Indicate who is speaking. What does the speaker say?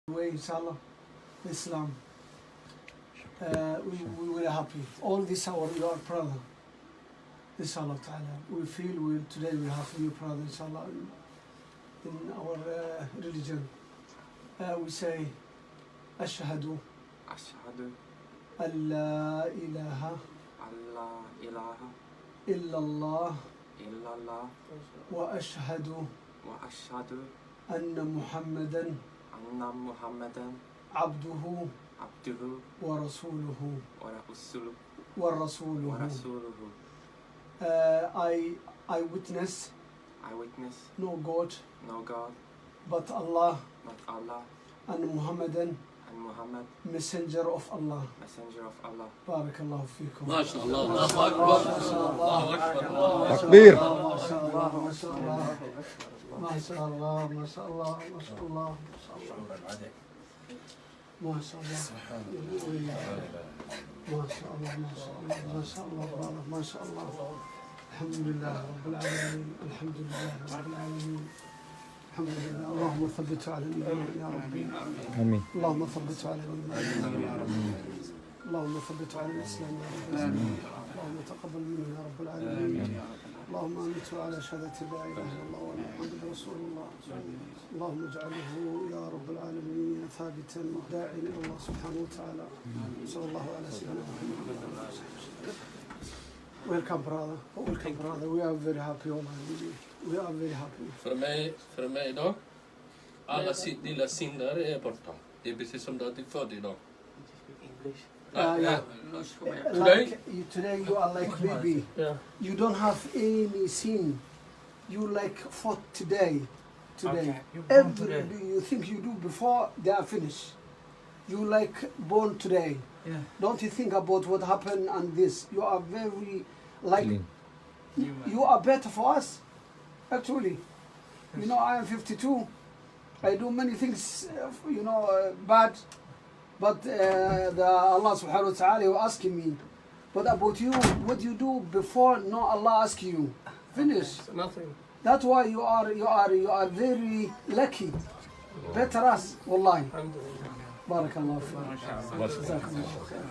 Speaker 1: way, inshallah, Islam. We were happy. All this hour, you are proud. Inshallah ta'ala. We feel today we have new brother, inshallah, in our religion. We say, Ashhadu an la ilaha illallah wa ashhadu anna Muhammadan abduhu wa rasuluhu. I witness no God but Allah and Muhammadan messenger of Allah. Barakallahu feekum.
Speaker 2: MashaAllah. Allahu Akbar. Allahu Akbar.
Speaker 3: Takbir.
Speaker 1: MashaAllah. MashaAllah. MashaAllah. MashaAllah. MashaAllah. MashaAllah. Alhamdulillah Rabbil Alameen. Alhamdulillah Rabbil Alameen. الحمد لله. اللهم ثبت على الإيمان يا ربي.
Speaker 3: آمين.
Speaker 1: اللهم ثبت على الإيمان يا ربي. اللهم ثبت على الإسلام يا رب العالمين. اللهم تقبل منا يا رب العالمين. اللهم أمت على شهادة لا إله إلا الله ومحمد رسول الله. اللهم اجعله يا رب العالمين ثابتا داعيا إلى الله سبحانه وتعالى. صلى الله على سيدنا محمد. Welcome brother. Welcome brother. We are very happy. We are very happy.
Speaker 2: För mig idag, alla dina synder är borta. Det är precis som du är född idag.
Speaker 1: Yeah. Today you are like baby.
Speaker 2: Yeah.
Speaker 1: You don't have any sin. You like fought today.
Speaker 4: Okay.
Speaker 1: You think you do before they are finished. You like born today.
Speaker 4: Yeah.
Speaker 1: Don't you think about what happened and this? You are very like
Speaker 3: Clean.
Speaker 1: you are better for us. Actually, you know, I am 52. I do many things, bad. But Allah subhanahu wa ta'ala was asking me, but about you, what you do before, no, Allah ask you. Finish.
Speaker 2: Nothing.
Speaker 1: That's why you are very lucky. Better us, wallahi.
Speaker 2: Alhamdulillah.
Speaker 1: Barakallahu fiik. Jazakallahu khair.